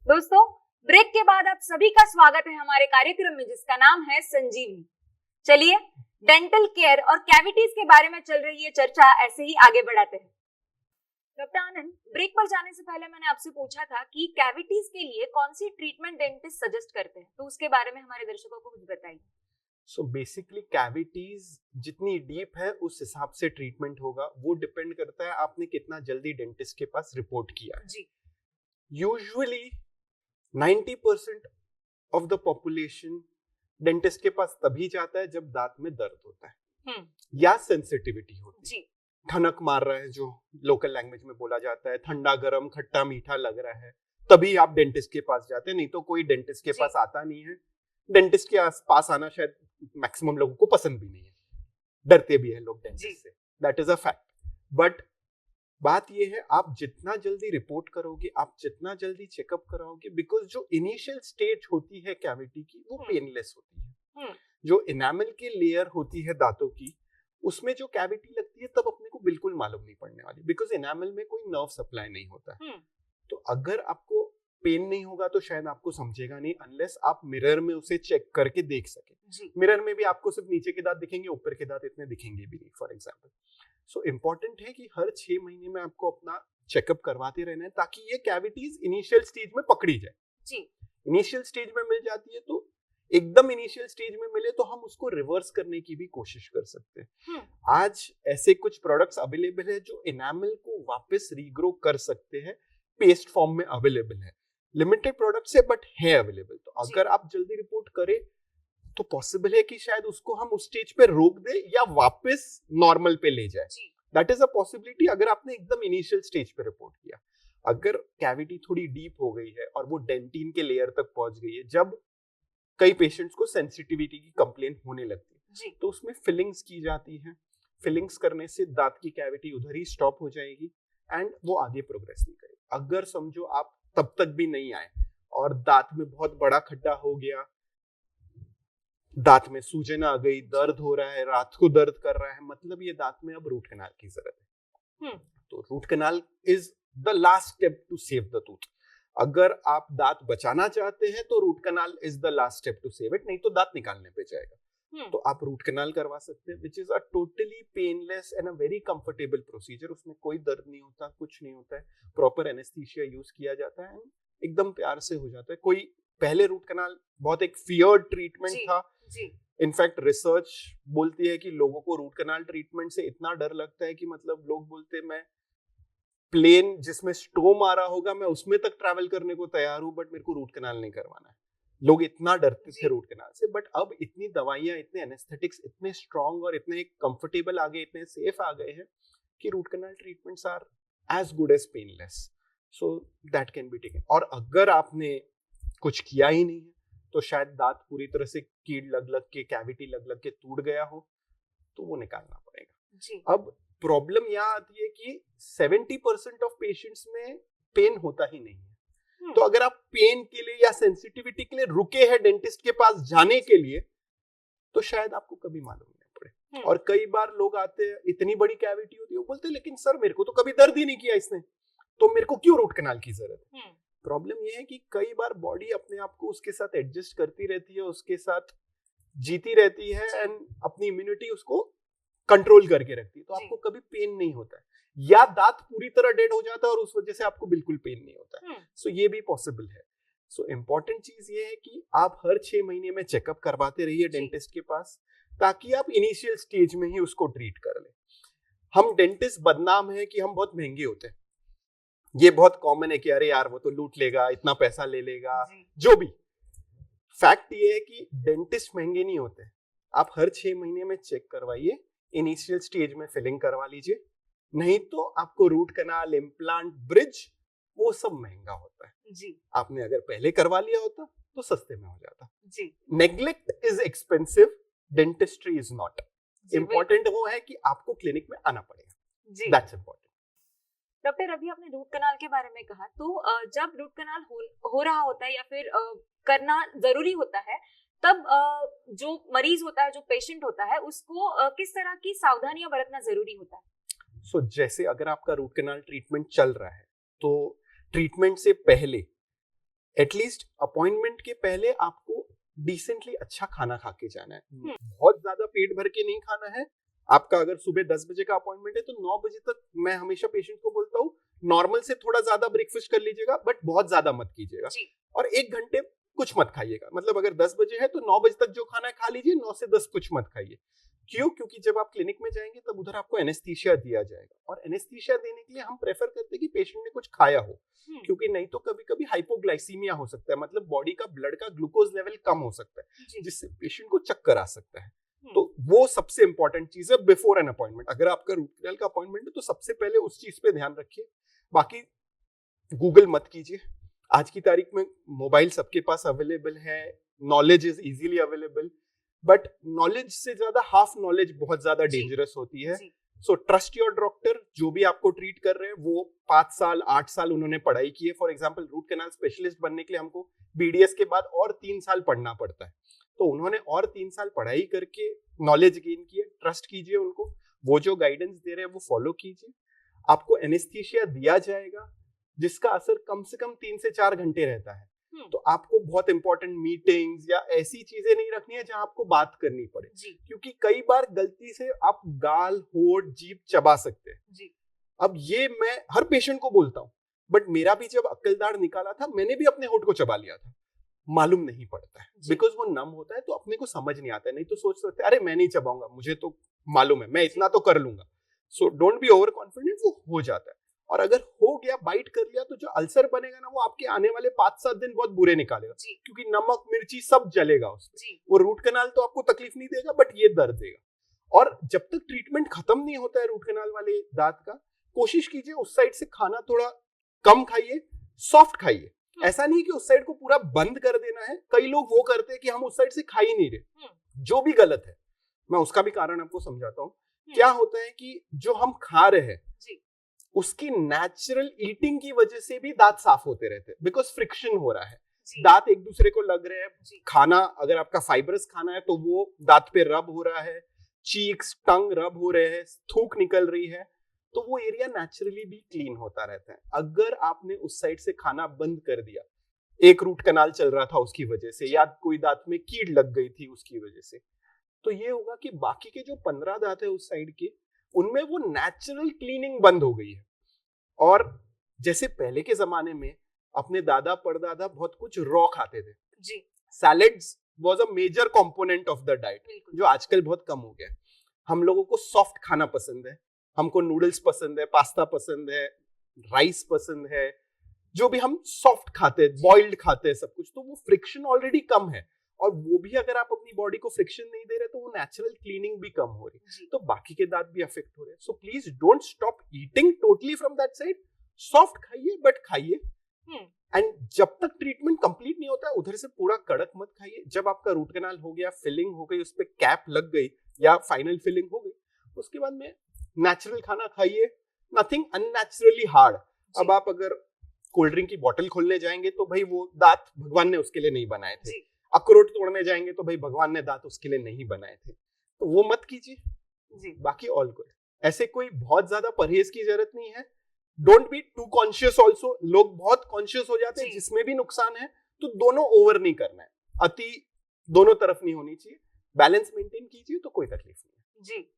दोस्तों, ब्रेक के बाद आप सभी का स्वागत है हमारे कार्यक्रम में जिसका नाम है संजीवनी। चलिए डेंटल केयर और कैविटीज के बारे में चल रही है चर्चा ऐसे ही आगे बढ़ाते हैं। डॉक्टर आनंद, ब्रेक पर जाने से पहले मैंने आपसे पूछा था कि कैविटीज के लिए कौन सी ट्रीटमेंट डेंटिस्ट सजेस्ट करते हैं, तो उसके बारे में हमारे दर्शकों को कुछ बताइए। सो बेसिकली कैविटीज जितनी डीप है उस हिसाब से ट्रीटमेंट होगा। वो डिपेंड करता है आपने कितना जल्दी डेंटिस्ट के पास रिपोर्ट किया है। जी। Usually 90% of the population dentist के पास तभी जाता है जब दांत में दर्द होता है या सेंसिटिविटी होती है। जी। ठनक मार रहा है, जो लोकल लैंग्वेज में बोला जाता है, ठंडा गरम खट्टा मीठा लग रहा है, तभी आप डेंटिस्ट के पास जाते हैं। नहीं तो कोई डेंटिस्ट के पास आता नहीं है। डेंटिस्ट के पास आना शायद मैक्सिमम लोगों को पसंद भी नहीं है, डरते भी है लोग डेंटिस्ट से। That is a fact. But बात ये है, आप जितना जल्दी रिपोर्ट करोगे, आप जितना जल्दी चेकअप कराओगे, बिकॉज जो इनिशियल स्टेज होती है कैविटी की वो पेनलेस होती है। जो एनामल की लेयर होती है दांतों की, उसमें जो कैविटी लगती है तब अपने को बिल्कुल मालूम नहीं पड़ने वाली, बिकॉज एनामल में कोई नर्व सप्लाई नहीं होता है। तो अगर आपको पेन नहीं होगा तो शायद आपको समझेगा नहीं, अनलेस आप मिरर में उसे चेक करके देख सके। मिरर में भी आपको सिर्फ नीचे के दांत दिखेंगे, ऊपर के दांत इतने दिखेंगे भी नहीं, फॉर एग्जाम्पल। सो इम्पोर्टेंट है कि हर 6 महीने में आपको अपना चेकअप करवाते रहना है, ताकि ये कैविटीज इनिशियल स्टेज में पकड़ी जाए। इनिशियल स्टेज में मिल जाती है तो एकदम इनिशियल स्टेज में मिले तो हम उसको रिवर्स करने की भी कोशिश कर सकते हैं। आज ऐसे कुछ प्रोडक्ट्स अवेलेबल है जो एनामल को वापस रीग्रो कर सकते हैं, पेस्ट फॉर्म में अवेलेबल है। लिमिटेड प्रोडक्ट्स है बट है अवेलेबल। तो अगर आप जल्दी रिपोर्ट करें तो पॉसिबल है कि शायद उसको हम उस स्टेज पे रोक दे या वापस नॉर्मल पे ले जाए। दैट इज अ पॉसिबिलिटी अगर आपने एकदम इनिशियल स्टेज पे रिपोर्ट किया। अगर कैविटी थोड़ी डीप हो गई है और वो डेंटिन के लेयर तक पहुंच गई है, जब कई पेशेंट्स को सेंसिटिविटी की कंप्लेन होने लगती है तो उसमें फिलिंग्स की जाती है। फिलिंग्स करने से दांत की कैविटी उधर ही स्टॉप हो जाएगी एंड वो आगे प्रोग्रेस नहीं करेगी। अगर समझो आप तब तक भी नहीं आए और दांत में बहुत बड़ा खड्डा हो गया, दांत में सूजन आ गई, दर्द हो रहा है, रात को दर्द कर रहा है, मतलब ये दांत में अब रूट कैनाल की जरूरत है। तो root canal is the last step to save the tooth. अगर आप दांत बचाना चाहते हैं तो root canal is the last step to save it, नहीं तो दांत निकालने पे जाएगा। तो आप रूट कैनाल करवा सकते हैं, which is a totally painless and a very comfortable procedure. उसमें कोई दर्द नहीं होता, कुछ नहीं होता है। प्रॉपर एनेस्थीसिया यूज किया जाता है, एकदम प्यार से हो जाता है। कोई पहले रूट कैनाल बहुत एक फियर्ड ट्रीटमेंट था। इनफैक्ट रिसर्च बोलती है कि लोगों को रूट कैनाल ट्रीटमेंट से इतना डर लगता है कि मतलब लोग बोलते हैं मैं प्लेन जिसमें स्टोम आ रहा होगा मैं उसमें तक ट्रैवल करने को तैयार हूं, बट मेरे को रूट कैनाल नहीं करवाना है। लोग इतना डरते थे रूट कैनाल से। बट अब इतनी दवाइयां, इतने एनेस्थेटिक्स इतने स्ट्रॉन्ग और इतने कंफर्टेबल आ गए, इतने सेफ आ गए हैं कि root canal treatments are as good as painless. So that can be taken. और अगर आपने कुछ किया ही नहीं है तो शायद दांत पूरी तरह से कीड़ लग लग के, कैविटी लग लग के टूट गया हो, तो वो निकालना पड़ेगा। अब प्रॉब्लम यहाँ आती है कि 70% ऑफ पेशेंट्स में पेन होता ही नहीं है। तो अगर आप पेन के लिए या सेंसिटिविटी के लिए रुके हैं डेंटिस्ट के पास जाने के लिए, तो शायद आपको कभी मालूम नहीं पड़े। और कई बार लोग आते हैं, इतनी बड़ी कैविटी होती है, वो बोलते हैं लेकिन सर मेरे को तो कभी दर्द ही नहीं किया इसने, तो मेरे को क्यों रूट कैनाल की जरूरत है। प्रॉब्लम ये है कि कई बार बॉडी अपने आप को उसके साथ एडजस्ट करती रहती है, उसके साथ जीती रहती है एंड अपनी इम्यूनिटी उसको कंट्रोल करके रखती है, तो आपको कभी पेन नहीं होता है। या दांत पूरी तरह डेड हो जाता है और उस वजह से आपको बिल्कुल पेन नहीं होता है। सो ये भी पॉसिबल है। सो इम्पोर्टेंट चीज ये है कि आप हर 6 महीने में चेकअप करवाते रहिए डेंटिस्ट के पास, ताकि आप इनिशियल स्टेज में ही उसको ट्रीट कर ले। हम डेंटिस्ट बदनाम है कि हम बहुत महंगे होते हैं। ये बहुत कॉमन है कि अरे यार वो तो लूट लेगा, इतना पैसा ले लेगा, जो भी। फैक्ट ये है कि डेंटिस्ट महंगे नहीं होते। आप हर 6 महीने में चेक करवाइए, इनिशियल स्टेज में फिलिंग करवा लीजिए, नहीं तो आपको रूट कैनाल, इम्प्लांट, ब्रिज, वो सब महंगा होता है। आपने अगर पहले करवा लिया होता तो सस्ते में हो जाता। Neglect is expensive, dentistry is not. Important वो है कि आपको क्लिनिक में आना पड़ेगा। That's important. डॉक्टर, अभी आपने रूट कैनाल के बारे में कहा, तो जब रूट कैनाल हो रहा होता है या फिर करना जरूरी होता है, तब जो मरीज होता है, जो पेशेंट होता है, उसको किस तरह की सावधानियां बरतना जरूरी होता है? सो जैसे अगर आपका रूट कैनाल ट्रीटमेंट चल रहा है तो ट्रीटमेंट से पहले एटलीस्ट अपॉइंटमेंट के पहले आपको डिसेंटली अच्छा खाना खा के जाना है। बहुत ज्यादा पेट भर के नहीं खाना है। आपका अगर सुबह 10 बजे का अपॉइंटमेंट है तो 9 बजे तक मैं हमेशा पेशेंट को बोलता हूँ नॉर्मल से थोड़ा ज्यादा ब्रेकफास्ट कर लीजिएगा, बट बहुत ज्यादा मत कीजिएगा। और 1 घंटे कुछ मत खाइएगा। मतलब अगर 10 बजे है तो 9 बजे तक जो खाना है खा लीजिए, 9 से 10 कुछ मत खाइए। क्यों? क्योंकि जब आप क्लिनिक में जाएंगे तब उधर आपको एनेस्थीसिया दिया जाएगा, और एनेस्थीसिया देने के लिए हम प्रेफर करते हैं कि पेशेंट ने कुछ खाया हो, क्योंकि नहीं तो कभी कभी हाइपोग्लाइसीमिया हो सकता है, मतलब बॉडी का ब्लड का ग्लूकोज लेवल कम हो सकता है, जिससे पेशेंट को चक्कर आ सकता है। तो वो सबसे इंपॉर्टेंट चीज है बिफोर एन अपॉइंटमेंट। अगर आपका रूट कैनाल का अपॉइंटमेंट है तो सबसे पहले उस चीज पे ध्यान रखिए। बाकी गूगल मत कीजिए। आज की तारीख में मोबाइल सबके पास अवेलेबल है, knowledge is easily available, but knowledge से ज्यादा हाफ नॉलेज बहुत ज्यादा डेंजरस होती है। So trust your doctor. जो भी आपको ट्रीट कर रहे हैं वो 5 साल 8 साल उन्होंने पढ़ाई की है। For example root canal specialist बनने के लिए हमको बीडीएस के बाद और 3 साल पढ़ना पड़ता है, तो उन्होंने और 3 साल पढ़ाई करके नॉलेज गेन की है। ट्रस्ट कीजिए उनको, वो जो गाइडेंस दे रहे हैं वो फॉलो कीजिए। आपको एनेस्थीसिया दिया जाएगा जिसका असर कम से कम 3 से 4 घंटे रहता है। तो आपको बहुत इंपॉर्टेंट मीटिंग्स या ऐसी चीजें नहीं रखनी है जहां आपको बात करनी पड़े, क्योंकि कई बार गलती से आप गाल, होठ, जीभ चबा सकते हैं। अब ये मैं हर पेशेंट को बोलता हूँ, बट मेरा भी जब अक्लदार निकाला था मैंने भी अपने होठ को चबा लिया था। मालूम नहीं पड़ता है बिकॉज वो नम होता है, तो अपने को समझ नहीं आता है। नहीं तो सोच सकते अरे मैं नहीं चबाऊंगा, मुझे तो मालूम है, मैं इतना तो कर लूंगा। So don't be over confident, वो हो जाता है। और अगर हो गया, बाइट कर लिया, तो जो अल्सर बनेगा ना वो आपके आने वाले 5-7 दिन बहुत बुरे निकालेगा, क्योंकि नमक मिर्ची सब जलेगा उसमें। वो रूट कैनाल तो आपको तकलीफ नहीं देगा, बट ये दर्द देगा। और जब तक ट्रीटमेंट खत्म नहीं होता है रूट कैनाल वाले दांत का, कोशिश कीजिए उस साइड से खाना थोड़ा कम खाइए, सॉफ्ट खाइए। ऐसा नहीं कि उस साइड को पूरा बंद कर देना है। कई लोग वो करते हैं कि हम उस साइड से खा ही नहीं रहे, जो भी गलत है। मैं उसका भी कारण आपको समझाता हूँ। क्या होता है कि जो हम खा रहे हैं उसकी नेचुरल ईटिंग की वजह से भी दांत साफ होते रहते हैं, बिकॉज फ्रिक्शन हो रहा है, दांत एक दूसरे को लग रहे हैं। खाना अगर आपका फाइबरस खाना है तो वो दांत पे रब हो रहा है, चीक्स, टंग रब हो रहे हैं, थूक निकल रही है, तो वो एरिया नेचुरली भी क्लीन होता रहता है। अगर आपने उस साइड से खाना बंद कर दिया, एक रूट कैनाल चल रहा था उसकी वजह से, या कोई दांत में कीड़ लग गई थी उसकी वजह से, तो ये होगा कि बाकी के जो 15 दांत है उस साइड के, उनमें वो नेचुरल क्लीनिंग बंद हो गई है। और जैसे पहले के जमाने में अपने दादा परदादा बहुत कुछ रॉ खाते थे, salads was a major component of the diet, जो आजकल बहुत कम हो गया है। हम लोगों को सॉफ्ट खाना पसंद है, हमको नूडल्स पसंद है, पास्ता पसंद है, राइस पसंद है, जो भी हम सॉफ्ट खाते हैं, बॉइल्ड खाते हैं, सब कुछ। तो वो फ्रिक्शन ऑलरेडी कम है, और वो भी अगर आप अपनी बॉडी को फ्रिक्शन नहीं दे रहे तो वो नेचुरल क्लीनिंग भी कम हो रही, तो बाकी के दांत भी अफेक्ट हो रहे हैं। So please don't stop eating totally from that side. Soft खाइए बट खाइए, एंड जब तक ट्रीटमेंट कंप्लीट नहीं होता है उधर से पूरा कड़क मत खाइए। जब आपका रूट कैनाल हो गया, फिलिंग हो गई, उस पे कैप लग गई या फाइनल फिलिंग हो गई, उसके बाद में नेचुरल खाना खाइए, नथिंग अननेचुरली हार्ड। अब आप अगर कोल्ड ड्रिंक की बोतल खोलने जाएंगे तो भाई वो दांत भगवान ने उसके लिए नहीं बनाए थे। अखरोट तोड़ने जाएंगे तो भाई भगवान ने दांत उसके लिए नहीं बनाए थे, तो वो मत कीजिए। बाकी ऑल गुड। ऐसे कोई बहुत ज्यादा परहेज की जरूरत नहीं है। Don't be too conscious also. लोग बहुत कॉन्शियस हो जाते हैं जिसमें भी नुकसान है, तो दोनों ओवर नहीं करना है, अति दोनों तरफ नहीं होनी चाहिए। बैलेंस मेंटेन कीजिए तो कोई तकलीफ नहीं। जी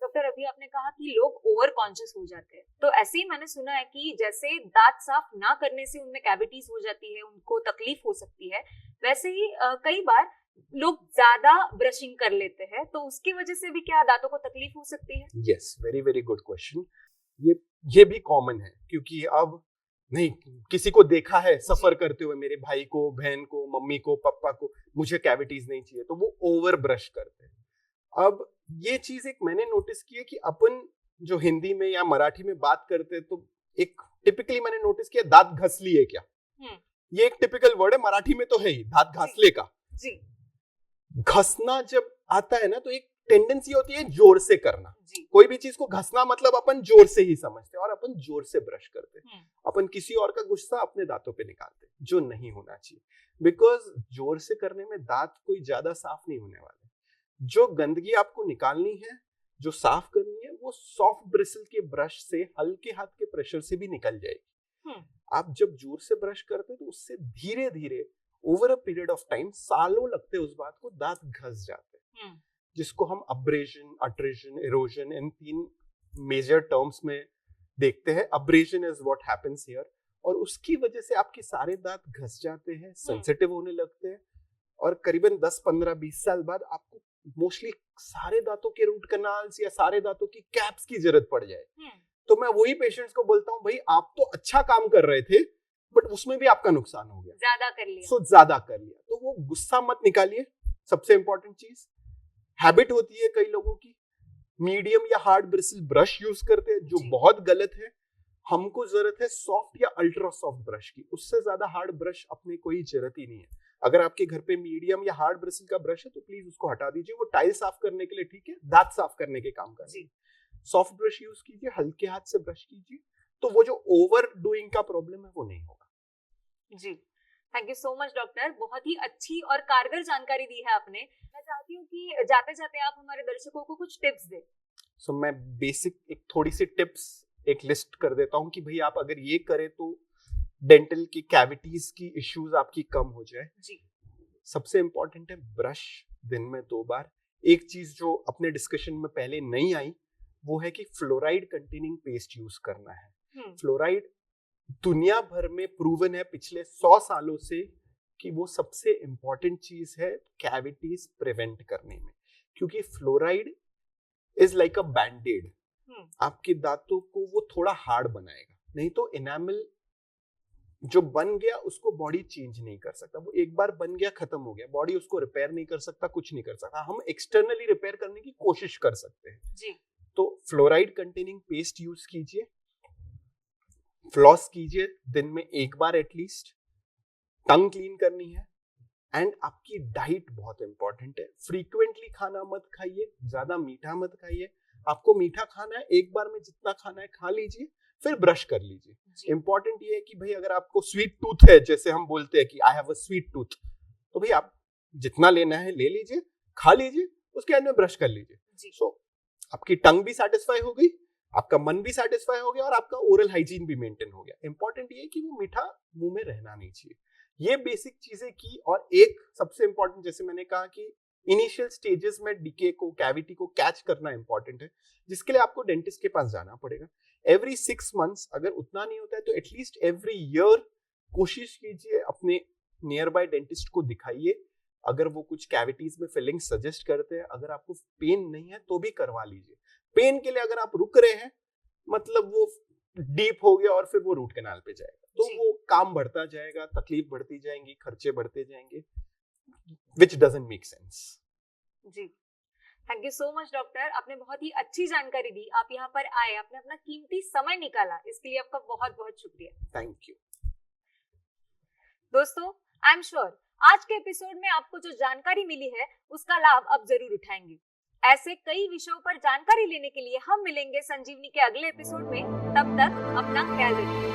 डॉक्टर, अभी आपने कहा कि लोग ओवर कॉन्शियस हो जाते हैं, तो ऐसे ही मैंने सुना है कि जैसे दांत साफ ना करने से उनमें कैविटीज हो जाती है, उनको तकलीफ हो सकती है, वैसे ही कई बार लोग ज्यादा ब्रशिंग कर लेते हैं, तो उसकी वजह से भी क्या दांतों को तकलीफ हो सकती है? Yes, very very good question. ये भी कॉमन है, क्योंकि अब नहीं किसी को देखा है सफर करते हुए, मेरे भाई को, बहन को, मम्मी को, पापा को, मुझे कैविटीज नहीं चाहिए, तो वो ओवर ब्रश करते हैं। अब ये चीज एक मैंने नोटिस की है कि अपन जो हिंदी में या मराठी में बात करते हैं, तो एक टिपिकली मैंने नोटिस किया, दांत घस लिए क्या, ये एक टिपिकल वर्ड है, मराठी में तो है ही, दांत घासले का। घसना जब आता है ना तो एक टेंडेंसी होती है जोर से करना। कोई भी चीज को घसना मतलब अपन जोर से ही समझते हैं, और अपन जोर से ब्रश करते हैं। अपन किसी और का गुस्सा अपने दांतों पे निकालते हैं, जो नहीं होना चाहिए, बिकॉज जोर से करने में दांत कोई ज्यादा साफ नहीं होने वाले। जो गंदगी आपको निकालनी है, जो साफ करनी है, वो सॉफ्ट ब्रिसल के ब्रश से हल्के हाथ के प्रेशर से भी निकल जाएगी। आप जब जोर से ब्रश करते तो उससे धीरे धीरे over a period of time, सालों लगते हैं उस बात को, दांत घस जाते हैं, जिसको हम अब्रेजन, अट्रेजन, इरोजन, इन 3 मेजर टर्म्स में देखते हैं। Abrasion is what happens here, और उसकी वजह से आपके सारे दांत घस जाते हैं, सेंसिटिव होने लगते हैं, और करीबन 10, 15, 20 साल बाद आपको मोस्टली सारे दांतों के रूट कनाल्स या सारे दांतों की कैप्स की जरूरत पड़ जाए। तो मैं वही पेशेंट्स को बोलता हूँ, भाई आप तो अच्छा काम कर रहे थे बट उसमें भी आपका नुकसान हो गया, ज्यादा कर लिया। ज्यादा कर लिया। तो वो गुस्सा मत निकालिए, सबसे इंपॉर्टेंट चीज। हैबिट होती है कई लोगों की, मीडियम या हार्ड ब्रिसल ब्रश यूज करते हैं, जो बहुत गलत है। हमको जरूरत है सॉफ्ट या अल्ट्रा सॉफ्ट ब्रश की, उससे ज्यादा हार्ड ब्रश अपने कोई जरूरत ही नहीं है। अगर आपके घर पे मीडियम या हार्ड ब्रिसल का ब्रश है तो प्लीज उसको हटा दीजिए, वो टाइल साफ करने के लिए ठीक है, दांत साफ करने के काम कर जी। सॉफ्ट ब्रश यूज कीजिए, हल्के हाथ से ब्रश कीजिए, तो वो जो ओवर डूइंग का प्रॉब्लम है वो नहीं होगा। जी, thank you so much doctor, बहुत ही अच्छी और कारगर जानकारी दी है आपने। मैं चाहती हूँ कि जाते जाते आप हमारे दर्शकों को कुछ टिप्स दें। सो मैं बेसिक एक थोड़ी सी टिप्स एक लिस्ट कर देता हूँ कि भाई आप अगर ये करें तो डेंटल की कैविटीज की इश्यूज आपकी कम हो जाए जी। सबसे इंपॉर्टेंट है ब्रश दिन में 2 बार। एक चीज जो अपने डिस्कशन में पहले नहीं आई वो है कि फ्लोराइड कंटेनिंग पेस्ट यूज करना है। फ्लोराइड दुनिया भर में प्रूवन है पिछले 100 सालों से कि वो सबसे इंपॉर्टेंट चीज है कैविटीज प्रिवेंट करने में, क्योंकि फ्लोराइड इज लाइक अ बैंडेड, आपके दांतों को वो थोड़ा हार्ड बनाएगा। नहीं तो एनामल जो बन गया उसको बॉडी चेंज नहीं कर सकता, वो एक बार बन गया खत्म हो गया, बॉडी उसको रिपेयर नहीं कर सकता, कुछ नहीं कर सकता। हम एक्सटर्नली रिपेयर करने की कोशिश कर सकते हैं जी। तो फ्लोराइड कंटेनिंग पेस्ट यूज कीजिए, फ्लॉस कीजिए दिन में 1 बार एटलीस्ट, टंग क्लीन करनी है, एंड आपकी डाइट बहुत इंपॉर्टेंट है। फ्रीक्वेंटली खाना मत खाइए, ज्यादा मीठा मत खाइए। आपको मीठा खाना है, एक बार में जितना खाना है खा लीजिए, फिर ब्रश कर लीजिए। इंपॉर्टेंट ये है कि भाई अगर आपको स्वीट टूथ है, जैसे हम बोलते हैं कि I have a sweet tooth, तो भाई आप जितना लेना है ले लीजिए, खा लीजिए, उसके बाद में ब्रश कर लीजिए। सो आपकी टंग भी सेटिस्फाई हो गई, आपका मन भी सेटिस्फाई हो गया, और आपका ओरल हाइजीन भी मेंटेन हो गया। इंपॉर्टेंट ये है कि वो मीठा मुंह में रहना नहीं चाहिए। ये बेसिक चीजें की, और एक सबसे इंपॉर्टेंट, जैसे मैंने कहा कि इनिशियल स्टेजेस में डीके को, कैविटी को कैच करना इंपॉर्टेंट है, जिसके लिए आपको डेंटिस्ट के पास जाना पड़ेगा एवरी 6 मंथ्स। अगर उतना नहीं होता है तो एटलीस्ट एवरी ईयर कोशिश कीजिए, अपने नियर बाय डेंटिस्ट को दिखाइए। अगर वो कुछ कैविटीज में फिलिंग सजेस्ट करते हैं, अगर आपको पेन नहीं है तो भी करवा लीजिए। पेन के लिए अगर आप रुक रहे हैं मतलब वो डीप हो गया और फिर वो रूट कैनाल पे जाएगा, तो वो काम बढ़ता जाएगा, तकलीफ बढ़ती जाएंगी, खर्चे बढ़ते जाएंगे, which doesn't make sense. जी, thank you so much doctor, आपने बहुत ही अच्छी जानकारी दी। आप यहाँ पर आए, आपने अपना कीमती समय निकाला, इसके लिए आपका बहुत बहुत शुक्रिया। Thank you. दोस्तों, आई एम श्योर आज के एपिसोड में आपको जो जानकारी मिली है उसका लाभ आप जरूर उठाएंगे। ऐसे कई विषयों पर जानकारी लेने के लिए हम मिलेंगे संजीवनी के अगले एपिसोड में। तब तक अपना ख्याल रखिए।